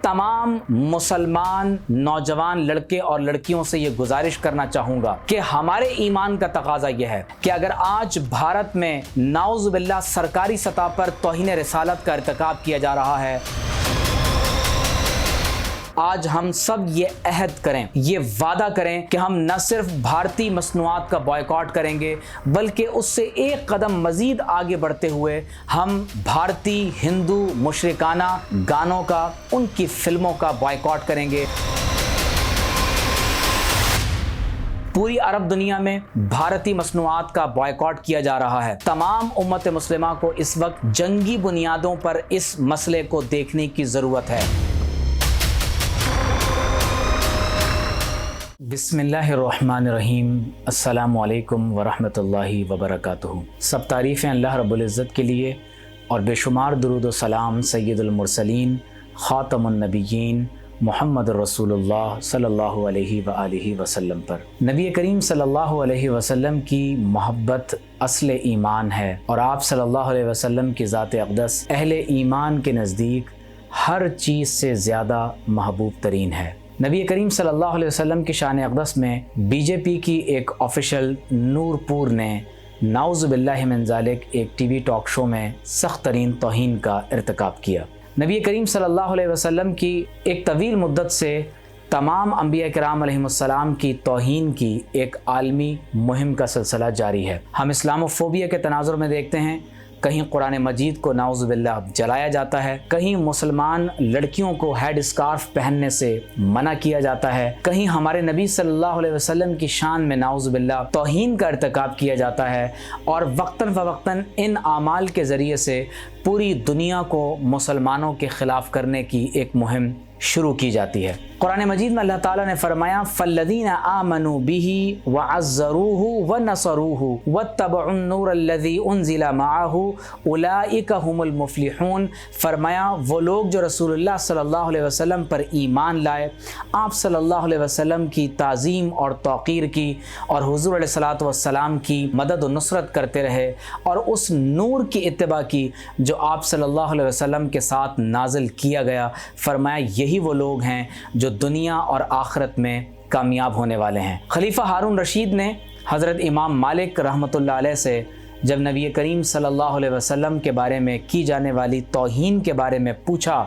تمام مسلمان نوجوان لڑکے اور لڑکیوں سے یہ گزارش کرنا چاہوں گا کہ ہمارے ایمان کا تقاضا یہ ہے کہ اگر آج بھارت میں نعوذ باللہ سرکاری سطح پر توہین رسالت کا ارتکاب کیا جا رہا ہے، آج ہم سب یہ عہد کریں، یہ وعدہ کریں کہ ہم نہ صرف بھارتی مصنوعات کا بائیکاٹ کریں گے بلکہ اس سے ایک قدم مزید آگے بڑھتے ہوئے ہم بھارتی ہندو مشرکانہ گانوں کا، ان کی فلموں کا بائیکاٹ کریں گے۔ پوری عرب دنیا میں بھارتی مصنوعات کا بائیکاٹ کیا جا رہا ہے۔ تمام امت مسلمہ کو اس وقت جنگی بنیادوں پر اس مسئلے کو دیکھنے کی ضرورت ہے۔ بسم اللہ الرحمن الرحیم، السلام علیکم ورحمۃ اللہ وبرکاتہ۔ سب تعریفیں اللہ رب العزت کے لیے اور بے شمار درود و سلام سید المرسلین خاتم النبیین محمد رسول اللہ صلی اللہ علیہ وآلہ وسلم پر۔ نبی کریم صلی اللہ علیہ وسلم کی محبت اصل ایمان ہے اور آپ صلی اللہ علیہ وسلم کی ذات اقدس اہل ایمان کے نزدیک ہر چیز سے زیادہ محبوب ترین ہے۔ نبی کریم صلی اللہ علیہ وسلم کی شان اقدس میں بی جے پی کی ایک آفیشل نور پور نے نعوذ باللہ من ذالک ایک ٹی وی ٹاک شو میں سخت ترین توہین کا ارتکاب کیا۔ نبی کریم صلی اللہ علیہ وسلم کی ایک طویل مدت سے تمام انبیاء کرام علیہم السلام کی توہین کی ایک عالمی مہم کا سلسلہ جاری ہے۔ ہم اسلام و فوبیا کے تناظر میں دیکھتے ہیں، کہیں قرآن مجید کو نعوذ باللہ جلایا جاتا ہے، کہیں مسلمان لڑکیوں کو ہیڈ اسکارف پہننے سے منع کیا جاتا ہے، کہیں ہمارے نبی صلی اللہ علیہ وسلم کی شان میں نعوذ باللہ توہین کا ارتکاب کیا جاتا ہے، اور وقتاً فوقتاً ان اعمال کے ذریعے سے پوری دنیا کو مسلمانوں کے خلاف کرنے کی ایک مہم شروع کی جاتی ہے۔ قرآن مجید میں اللہ تعالیٰ نے فرمایا فَالَّذِينَ آمَنُوا بِهِ وَعَزَّرُوهُ وَنَصَرُوهُ وَاتَّبَعُوا النُّورَ الَّذِي أُنزِلَ مَعَهُ أُولَٰئِكَ هُمُ الْمُفْلِحُونَ۔ فرمایا وہ لوگ جو رسول اللہ صلی اللہ علیہ وسلم پر ایمان لائے، آپ صلی اللہ علیہ وسلم کی تعظیم اور توقیر کی اور حضور علیہ الصلوۃ والسلام کی مدد و نصرت کرتے رہے اور اس نور کی اتباع کی جو آپ صلی اللہ علیہ وسلم کے ساتھ نازل کیا گیا، فرمایا یہی وہ لوگ ہیں جو دنیا اور آخرت میں کامیاب ہونے والے ہیں۔ خلیفہ ہارون رشید نے حضرت امام مالک رحمۃ اللہ علیہ سے جب نبی کریم صلی اللہ علیہ وسلم کے بارے میں کی جانے والی توہین کے بارے میں پوچھا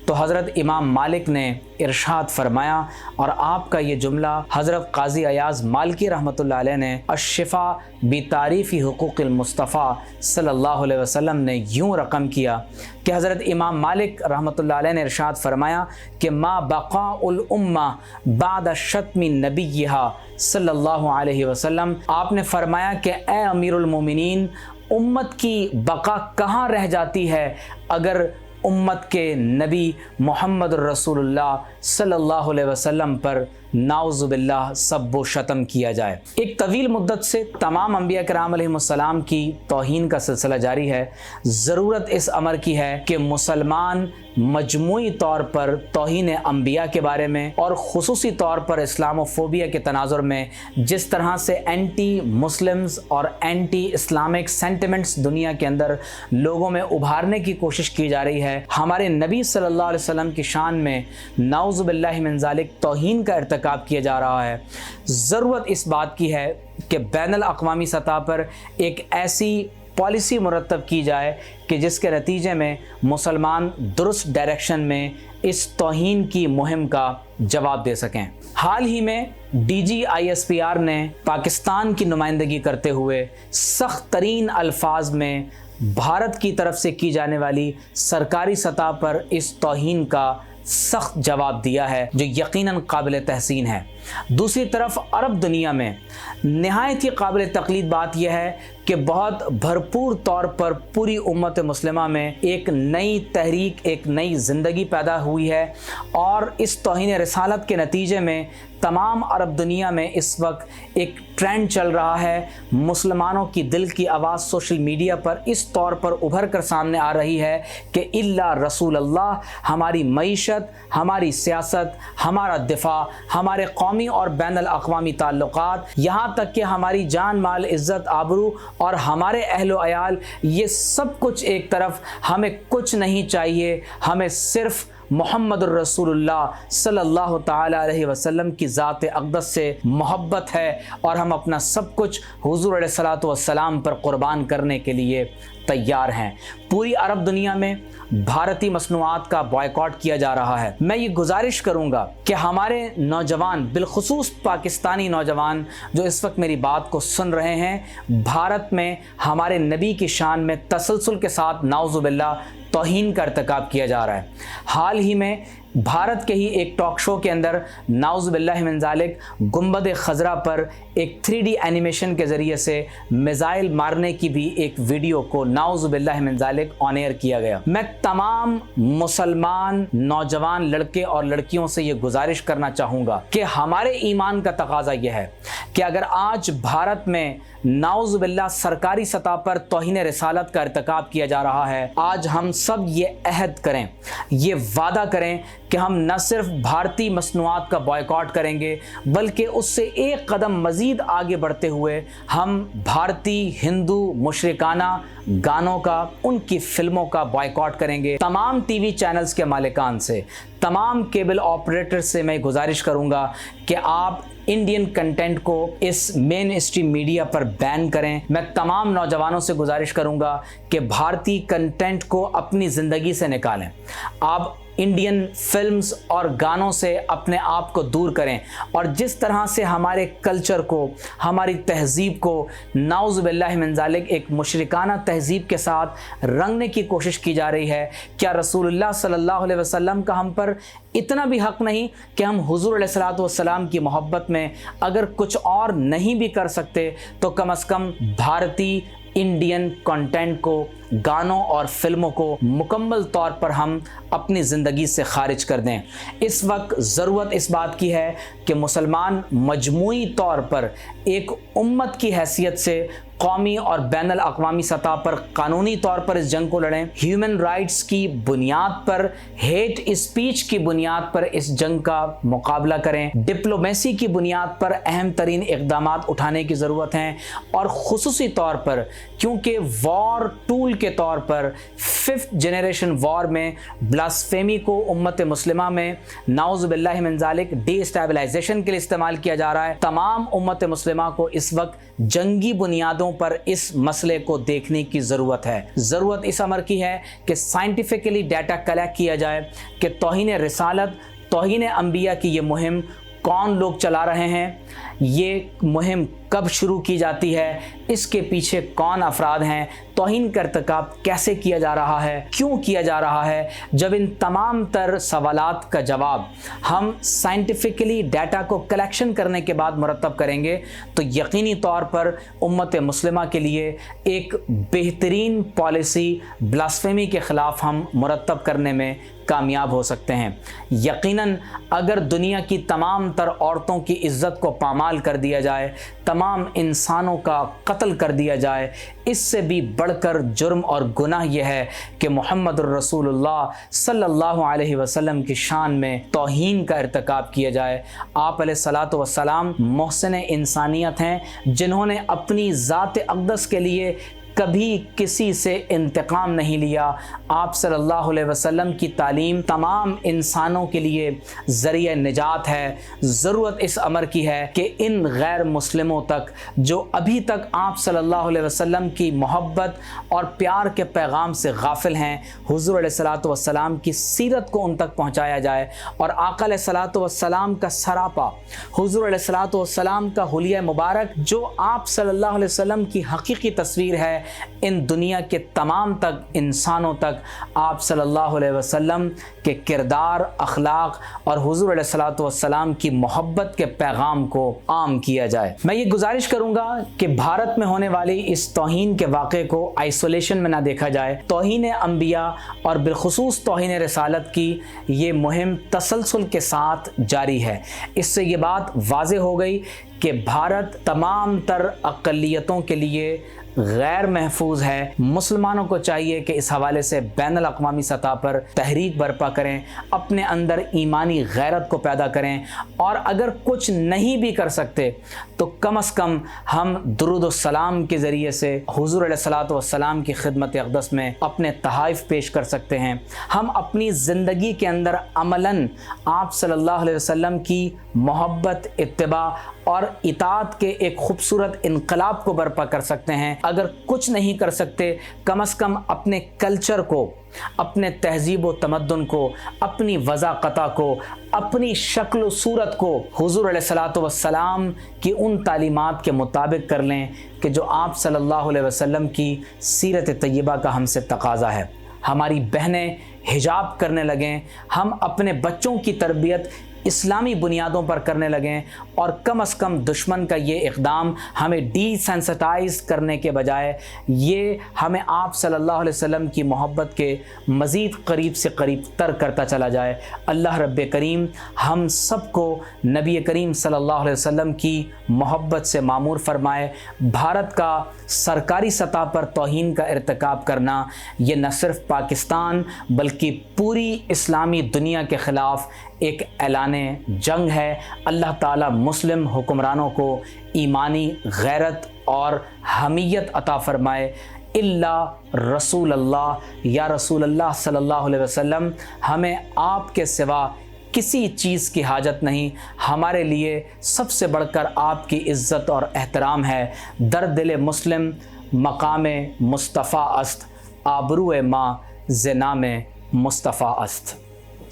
تو حضرت امام مالک نے ارشاد فرمایا، اور آپ کا یہ جملہ حضرت قاضی ایاز مالکی رحمۃ اللہ علیہ نے الشفا بتعریف حقوق المصطفیٰ صلی اللہ علیہ وسلم نے یوں رقم کیا کہ حضرت امام مالک رحمۃ اللہ علیہ نے ارشاد فرمایا کہ ما بقاء الامہ بعد شتم نبیہا صلی اللہ علیہ وسلم۔ آپ نے فرمایا کہ اے امیر المومنین، امت کی بقا کہاں رہ جاتی ہے اگر امت کے نبی محمد رسول اللہ صلی اللہ علیہ وسلم پر نعوذ باللہ سب و شتم کیا جائے۔ ایک طویل مدت سے تمام انبیاء کرام علیہ السلام کی توہین کا سلسلہ جاری ہے۔ ضرورت اس امر کی ہے کہ مسلمان مجموعی طور پر توہین انبیاء کے بارے میں اور خصوصی طور پر اسلام و فوبیا کے تناظر میں جس طرح سے اینٹی مسلمز اور اینٹی اسلامک سینٹیمنٹس دنیا کے اندر لوگوں میں ابھارنے کی کوشش کی جا رہی ہے، ہمارے نبی صلی اللہ علیہ وسلم کی شان میں نعوذ باللہ من ذالک توہین کا ارتکاب کیا جا رہا ہے۔ ضرورت اس بات کی ہے کہ بین الاقوامی سطح پر ایک ایسی پالیسی مرتب کی جائے کہ جس کے نتیجے میں مسلمان درست ڈائریکشن میں اس توہین کی مہم کا جواب دے سکیں۔ حال ہی میں D G I S P R نے پاکستان کی نمائندگی کرتے ہوئے سخت ترین الفاظ میں بھارت کی طرف سے کی جانے والی سرکاری سطح پر اس توہین کا سخت جواب دیا ہے جو یقیناً قابل تحسین ہے۔ دوسری طرف عرب دنیا میں نہایت ہی قابل تقلید بات یہ ہے کہ بہت بھرپور طور پر پوری امت مسلمہ میں ایک نئی تحریک، ایک نئی زندگی پیدا ہوئی ہے، اور اس توہین رسالت کے نتیجے میں تمام عرب دنیا میں اس وقت ایک ٹرینڈ چل رہا ہے۔ مسلمانوں کی دل کی آواز سوشل میڈیا پر اس طور پر ابھر کر سامنے آ رہی ہے کہ الا رسول اللہ، ہماری معیشت، ہماری سیاست، ہمارا دفاع، ہمارے قومی اور بین الاقوامی تعلقات، یہاں تک کہ ہماری جان، مال، عزت، آبرو اور ہمارے اہل و عیال، یہ سب کچھ ایک طرف، ہمیں کچھ نہیں چاہیے، ہمیں صرف محمد الرسول اللہ صلی اللہ تعالی علیہ وسلم کی ذات اقدس سے محبت ہے اور ہم اپنا سب کچھ حضور علیہ الصلوۃ والسلام پر قربان کرنے کے لیے تیار ہیں۔ پوری عرب دنیا میں بھارتی مصنوعات کا بائیکاٹ کیا جا رہا ہے۔ میں یہ گزارش کروں گا کہ ہمارے نوجوان، بالخصوص پاکستانی نوجوان جو اس وقت میری بات کو سن رہے ہیں، بھارت میں ہمارے نبی کی شان میں تسلسل کے ساتھ نعوذ باللہ توہین کا ارتکاب کیا جا رہا ہے۔ حال ہی میں بھارت کے ہی ایک ٹاک شو کے اندر نعوذ باللہ من ذالک گنبد خضرا پر ایک 3D اینیمیشن کے ذریعے سے میزائل مارنے کی بھی ایک ویڈیو کو نعوذ باللہ من ذالک آن ایئر کیا گیا۔ میں تمام مسلمان نوجوان لڑکے اور لڑکیوں سے یہ گزارش کرنا چاہوں گا کہ ہمارے ایمان کا تقاضا یہ ہے کہ اگر آج بھارت میں نعوذ باللہ سرکاری سطح پر توہین رسالت کا ارتکاب کیا جا رہا ہے، آج ہم سب یہ عہد کریں، یہ وعدہ کریں کہ ہم نہ صرف بھارتی مصنوعات کا بائیکاٹ کریں گے بلکہ اس سے ایک قدم مزید آگے بڑھتے ہوئے ہم بھارتی ہندو مشرکانہ گانوں کا، ان کی فلموں کا بائیکاٹ کریں گے۔ تمام ٹی وی چینلز کے مالکان سے، تمام کیبل آپریٹر سے میں گزارش کروں گا کہ آپ انڈین کنٹینٹ کو اس مین اسٹریم میڈیا پر بین کریں۔ میں تمام نوجوانوں سے گزارش کروں گا کہ بھارتی کنٹینٹ کو اپنی زندگی سے نکالیں۔ آپ انڈین فلمز اور گانوں سے اپنے آپ کو دور کریں، اور جس طرح سے ہمارے کلچر کو، ہماری تہذیب کو نعوذ باللہ من ذالک ایک مشرکانہ تہذیب کے ساتھ رنگنے کی کوشش کی جا رہی ہے، کیا رسول اللہ صلی اللہ علیہ وسلم کا ہم پر اتنا بھی حق نہیں کہ ہم حضور علیہ الصلوۃ والسلام کی محبت میں اگر کچھ اور نہیں بھی کر سکتے تو کم از کم بھارتی انڈین کنٹینٹ کو، گانوں اور فلموں کو مکمل طور پر ہم اپنی زندگی سے خارج کر دیں۔ اس وقت ضرورت اس بات کی ہے کہ مسلمان مجموعی طور پر ایک امت کی حیثیت سے قومی اور بین الاقوامی سطح پر قانونی طور پر اس جنگ کو لڑیں، ہیومن رائٹس کی بنیاد پر، ہیٹ اسپیچ کی بنیاد پر اس جنگ کا مقابلہ کریں، ڈپلومیسی کی بنیاد پر اہم ترین اقدامات اٹھانے کی ضرورت ہے، اور خصوصی طور پر کیونکہ وار ٹول کے طور پر 5th جنریشن وار میں بلاسفیمی کو امت مسلمہ میں نعوذ باللہ من ذالک ڈی اسٹیبلائزیشن کے لیے استعمال کیا جا رہا ہے۔ تمام امت مسلمہ کو اس وقت جنگی بنیادوں پر اس مسئلے کو دیکھنے کی ضرورت ہے۔ ضرورت اس امر کی ہے کہ سائنٹیفکلی ڈیٹا کلیکٹ کیا جائے کہ توہین رسالت، توہین انبیاء کی یہ مہم کون لوگ چلا رہے ہیں، یہ مہم کب شروع کی جاتی ہے، اس کے پیچھے کون افراد ہیں، توہین کا ارتکاب کیسے کیا جا رہا ہے، کیوں کیا جا رہا ہے۔ جب ان تمام تر سوالات کا جواب ہم سائنٹیفکلی ڈیٹا کو کلیکشن کرنے کے بعد مرتب کریں گے تو یقینی طور پر امت مسلمہ کے لیے ایک بہترین پالیسی بلاسفیمی کے خلاف ہم مرتب کرنے میں کامیاب ہو سکتے ہیں۔ یقیناً اگر دنیا کی تمام تر عورتوں کی عزت کو پامال کر دیا جائے، تمام انسانوں کا قتل کر دیا جائے، اس سے بھی بڑھ کر جرم اور گناہ یہ ہے کہ محمد الرسول اللہ صلی اللہ علیہ وسلم کی شان میں توہین کا ارتکاب کیا جائے۔ آپ علیہ الصلوۃ والسلام محسن انسانیت ہیں، جنہوں نے اپنی ذات اقدس کے لیے کبھی کسی سے انتقام نہیں لیا۔ آپ صلی اللہ علیہ وسلم کی تعلیم تمام انسانوں کے لیے ذریعہ نجات ہے۔ ضرورت اس امر کی ہے کہ ان غیر مسلموں تک جو ابھی تک آپ صلی اللہ علیہ وسلم کی محبت اور پیار کے پیغام سے غافل ہیں، حضور علیہ الصلوۃ والسلام کی سیرت کو ان تک پہنچایا جائے، اور آقا علیہ الصلوۃ والسلام کا سراپا، حضور علیہ الصلوۃ والسلام کا حلیہ مبارک جو آپ صلی اللہ علیہ وسلم کی حقیقی تصویر ہے، ان دنیا کے تمام تک انسانوں تک آپ صلی اللہ علیہ وسلم کے کردار، اخلاق اور حضور علیہ الصلوۃ والسلام کی محبت کے پیغام کو عام کیا جائے۔ میں یہ گزارش کروں گا کہ بھارت میں ہونے والی اس توہین کے واقعے کو آئسولیشن میں نہ دیکھا جائے۔ توہین انبیاء اور بالخصوص توہین رسالت کی یہ مہم تسلسل کے ساتھ جاری ہے۔ اس سے یہ بات واضح ہو گئی کہ بھارت تمام تر اقلیتوں کے لیے غیر محفوظ ہے۔ مسلمانوں کو چاہیے کہ اس حوالے سے بین الاقوامی سطح پر تحریک برپا کریں، اپنے اندر ایمانی غیرت کو پیدا کریں، اور اگر کچھ نہیں بھی کر سکتے تو کم از کم ہم درود و سلام کے ذریعے سے حضور علیہ الصلوۃ والسلام کی خدمت اقدس میں اپنے تحائف پیش کر سکتے ہیں۔ ہم اپنی زندگی کے اندر عملاً آپ صلی اللہ علیہ وسلم کی محبت، اتباع اور اطاعت کے ایک خوبصورت انقلاب کو برپا کر سکتے ہیں۔ اگر کچھ نہیں کر سکتے، کم از کم اپنے کلچر کو، اپنے تہذیب و تمدن کو، اپنی وضاقتہ کو، اپنی شکل و صورت کو حضور علیہ الصلوۃ والسلام کی ان تعلیمات کے مطابق کر لیں کہ جو آپ صلی اللہ علیہ وسلم کی سیرت طیبہ کا ہم سے تقاضا ہے۔ ہماری بہنیں حجاب کرنے لگیں، ہم اپنے بچوں کی تربیت اسلامی بنیادوں پر کرنے لگیں، اور کم از کم دشمن کا یہ اقدام ہمیں ڈی سینسٹائز کرنے کے بجائے یہ ہمیں آپ صلی اللہ علیہ وسلم کی محبت کے مزید قریب سے قریب تر کرتا چلا جائے۔ اللہ رب کریم ہم سب کو نبی کریم صلی اللہ علیہ وسلم کی محبت سے معمور فرمائے۔ بھارت کا سرکاری سطح پر توہین کا ارتکاب کرنا یہ نہ صرف پاکستان بلکہ پوری اسلامی دنیا کے خلاف ایک اعلان جنگ ہے۔ اللہ تعالیٰ مسلم حکمرانوں کو ایمانی غیرت اور حمیت عطا فرمائے۔ اللہ رسول اللہ، یا رسول اللہ صلی اللہ علیہ وسلم، ہمیں آپ کے سوا کسی چیز کی حاجت نہیں، ہمارے لیے سب سے بڑھ کر آپ کی عزت اور احترام ہے۔ در دل مسلم مقام مصطفیٰ است، آبرو ماں ز نام مصطفیٰ است،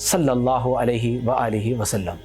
صلی اللہ علیہ وآلہ وسلم۔